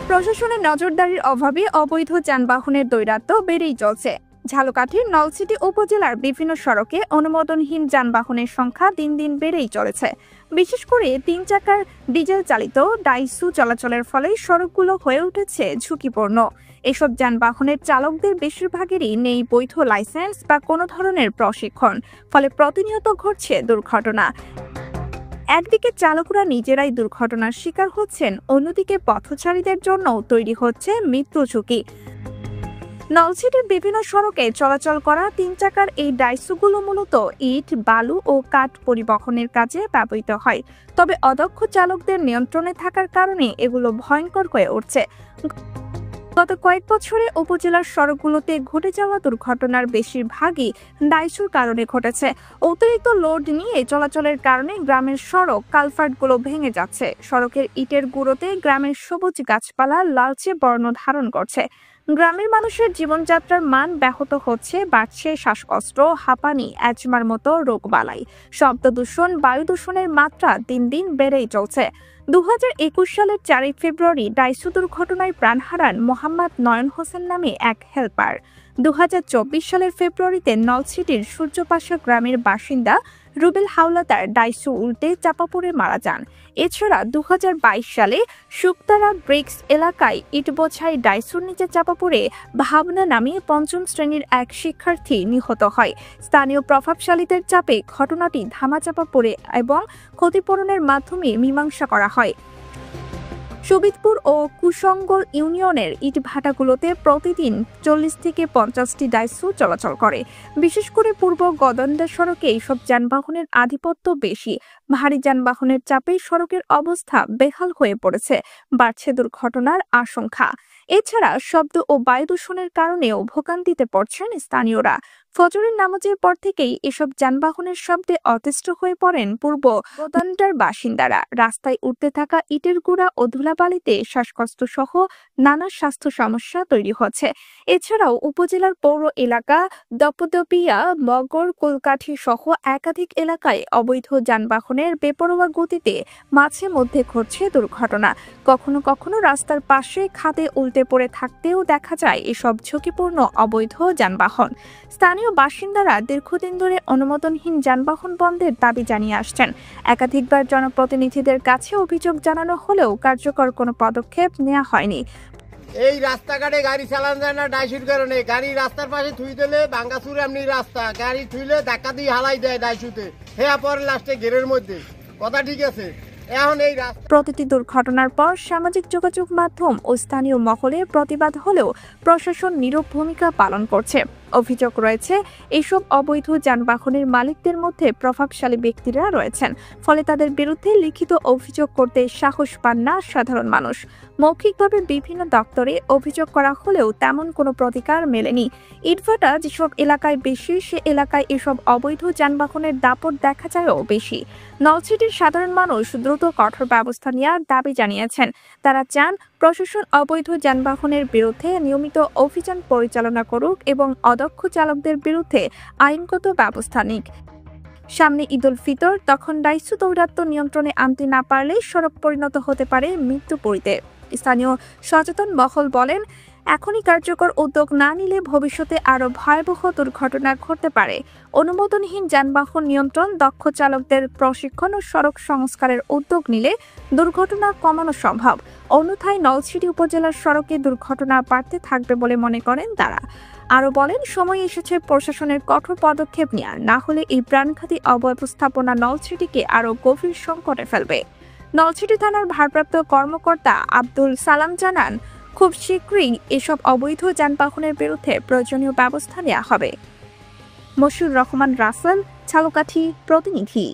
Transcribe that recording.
প্রশাসনের নজরদারির অভাবে অবৈধ যানবাহনের দৌরাত্ম্য বেড়েই চলছে। ঝালকাঠির নলছিটি উপজেলার বিভিন্ন সড়কে অনুমোদনহীন যানবাহনের সংখ্যা দিন দিন বেড়েই চলেছে। বিশেষ করে 3 চাকার ডিজেল চালিত ডাইসু চলাচলের ফলে সড়কগুলো হয়ে উঠেছে ঝুঁকিপূর্ণ। এসব যানবাহনের চালকদের বেশিরভাগেরই নেই বৈধ লাইসেন্স বা কোনো ধরনের প্রশিক্ষণ, ফলে প্রতিনিয়ত ঘটছে দুর্ঘটনা। একদিকে চালকরা নিজেরাই দুর্ঘটনার শিকার হচ্ছেন, অন্যদিকে পথচারীদের জন্য তৈরি হচ্ছে মৃত্যু ঝুঁকি। নলছিটির বিভিন্ন সড়কে চলাচল করা 3 চাকার এই ডাইসুগুলো মূলত ইট, বালু ও কাঠ পরিবহনের কাজে ব্যবহৃত হয়। তবে অদক্ষ চালকদের নিয়ন্ত্রণে থাকার কারণে এগুলো ভয়ঙ্কর হয়ে উঠছে। গত কয়েক বছরে উপজেলার সড়কগুলোতে ঘটে যাওয়া দুর্ঘটনার বেশিরভাগই ডাইসুর কারণে ঘটেছে। অতিরিক্ত লোড নিয়ে চলাচলের কারণে গ্রামের সড়ক কালভার্টগুলো ভেঙে যাচ্ছে। সড়কের ইটের গুঁড়োতে গ্রামের সবুজ গাছপালা লালচে বর্ণ ধারণ করছে। গ্রামের মানুষের জীবনযাত্রার মান ব্যাহত হচ্ছে, বাড়ছে শ্বাসকষ্ট, হাঁপানি, অ্যাজমার মতো রোগবালাই। শব্দ দূষণ, বায়ু দূষণের মাত্রা দিন দিন বেড়েই চলছে। 2021 সালের 4 ফেব্রুয়ারি ডাইসু দুর্ঘটনায় প্রাণ হারান মোহাম্মদ নয়ন হোসেন নামে এক হেলপার। 2024 সালের ফেব্রুয়ারিতে নলছিটির সূর্যপাশা গ্রামের বাসিন্দা রুবেল হাওলাদার ডাইসু উল্টে চাপা পড়ে মারা যান। এছাড়া 2022 সালে শুকতারা ব্রিক্স এলাকায় ইটবোঝাই ডাইসুর নিচে চাপা পড়ে ভাবনা নামে 5ম শ্রেণীর এক শিক্ষার্থী নিহত হয়। স্থানীয় প্রভাবশালীদের চাপে ঘটনাটি ধামাচাপা পড়ে এবং ক্ষতিপূরণের মাধ্যমে মীমাংসা করা হয়। সুবিদপুর ও কুশঙ্গল ইউনিয়নের ইটভাটাগুলোতে প্রতিদিন 40 থেকে 50টি ডাইসু চলাচল করে। বিশেষ করে পূর্ব গদন্দা সড়কে এইসব যানবাহনের আধিপত্য বেশি। ভারী যানবাহনের চাপে সড়কের অবস্থা বেহাল হয়ে পড়েছে, বাড়ছে দুর্ঘটনার আশঙ্কা। এছাড়া শব্দ ও বায়ু দূষণের কারণেও ভোগান্তিতে পড়ছেন স্থানীয়রা। ফজরের নামাজের পর থেকেই এসব যানবাহনের শব্দে অতিষ্ঠ হয়ে পড়েন পূর্ব গদন্ডার বাসিন্দারা। রাস্তায় উঠতে থাকা ইটের গুঁড়া ও ধুলাবালিতে শ্বাসকষ্ট সহ নানা স্বাস্থ্য সমস্যা তৈরি হচ্ছে। এছাড়াও উপজেলার পৌর এলাকা দপদপিয়া, মগর, কলকাঠি সহ একাধিক এলাকায় অবৈধ যানবাহনের বেপরোয়া গতিতে মাঝে মধ্যে ঘটছে দুর্ঘটনা। কখনো কখনো রাস্তার পাশে খাদে উল্টে পড়ে থাকতেও দেখা যায় এসব ঝুঁকিপূর্ণ অবৈধ যানবাহন। স্থানীয় বাসিন্দারা দীর্ঘদিন ধরে অনুমোদনহীন যানবাহন বন্ধের দাবি জানিয়ে আসছেন। একাধিকবার জনপ্রতিনিধিদের কাছে অভিযোগ জানানো হলেও কার্যকর কোনো পদক্ষেপ নেওয়া হয়নি। এই রাস্তাঘাটে গাড়ি চালানো যায় না ডাইসুর কারণে। গাড়ি রাস্তার পাশে থুই দিলে ভাঙ্গাচুর এমনি রাস্তা, গাড়ি থুইলে ধাক্কা দিয়ে হালাই দেয় ডাইসুতে, হেয়া পরে লাস্টে ঘেরের মধ্যে। কথা ঠিক আছে। এখন এই প্রতিটি দুর্ঘটনার পর সামাজিক যোগাযোগ মাধ্যম ও স্থানীয় মহলে প্রতিবাদ হলেও প্রশাসন নীরব ভূমিকা পালন করছে। অভিযোগ রয়েছে এইসব অবৈধ যানবাহনের মালিকদের মধ্যে প্রভাবশালী ব্যক্তিরা রয়েছেন, ফলে তাদের বিরুদ্ধে লিখিত অভিযোগ করতে সাহস পান না সাধারণ মানুষ। মৌখিকভাবে বিভিন্ন দপ্তরে অভিযোগ করা হলেও তেমন কোনো প্রতিকার মেলেনি। ইটভাটা যেসব এলাকায় বেশি, সে এলাকায় এসব অবৈধ যানবাহনের দাপট দেখা যায়ও বেশি। নলছিটির সাধারণ মানুষ দ্রুত কঠোর ব্যবস্থা নেওয়ার দাবি জানিয়েছেন। তারা চান প্রশাসন অবৈধ যানবাহনের বিরুদ্ধে নিয়মিত অভিযান পরিচালনা করুক এবং অদক্ষ চালকদের বিরুদ্ধে আইনগত ব্যবস্থা নিক। সামনে ঈদুল ফিতর, তখন ডাইসু দৌরাত্ম্য নিয়ন্ত্রণে আনতে না পারলে সড়ক পরিণত হতে পারে মৃত্যুপুরীতে। স্থানীয় সচেতন মহল বলেন, এখনই কার্যকর উদ্যোগ না নিলে ভবিষ্যতে আরও ভয়াবহ দুর্ঘটনা ঘটতে পারে। অনুমোদনহীন যানবাহন নিয়ন্ত্রণ, দক্ষ চালকদের প্রশিক্ষণ ও সড়ক সংস্কারের উদ্যোগ নিলে দুর্ঘটনা কমানো সম্ভব। অন্যথায় নলছিটি উপজেলার সড়কে দুর্ঘটনা বাড়তে থাকবে বলে মনে করেন তারা। আরও বলেন, সময় এসেছে প্রশাসনের কঠোর পদক্ষেপ নেওয়ার, না হলে এই প্রাণঘাতী অব্যবস্থাপনা নলছিটিকে আরও গভীর সংকটে ফেলবে। নলছিটি থানার ভারপ্রাপ্ত কর্মকর্তা আব্দুল সালাম জানান, খুব শীঘ্রই এসব অবৈধ যানবাহনের বিরুদ্ধে প্রয়োজনীয় ব্যবস্থা নেওয়া হবে। মশিউর রহমান রাসেল, ঝালকাঠি প্রতিনিধি।